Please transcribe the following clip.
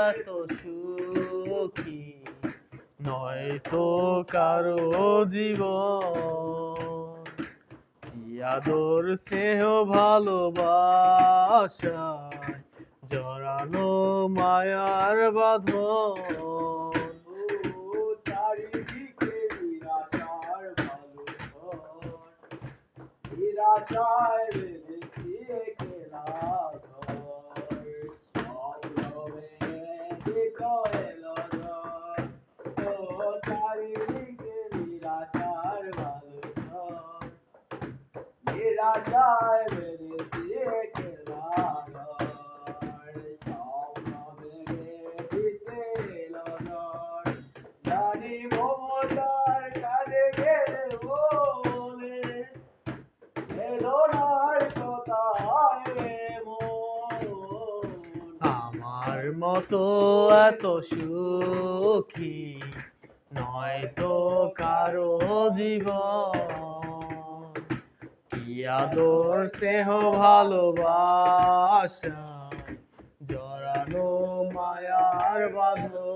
এত সুখী নয়তো কারো জীবন। কি আদর স্নেহ ভালোবাসায় জড়ানো মায়ার বাঁধন। চারিদিকে নিরাশার ভালো ঘর, নিরাশায় বেঁধেছি একলা ঘর। স্বপ্ন ব্যতীত এলো ঝড়, ও চারিদিকে নিরাশার ভালো ঘর, নিরাশায় বেঁধেছি একলা ঘর। স্বপ্ন ব্যতীত এলো ঝড়, জানি মমতার কাঁধে গেলে বলে বেদনার কথায় মন। আমার মতো এত সুখী নয়তো কারো জীবন। কি আদর স্নেহ ভালোবাসা জড়ানো মায়ার বাঁধন।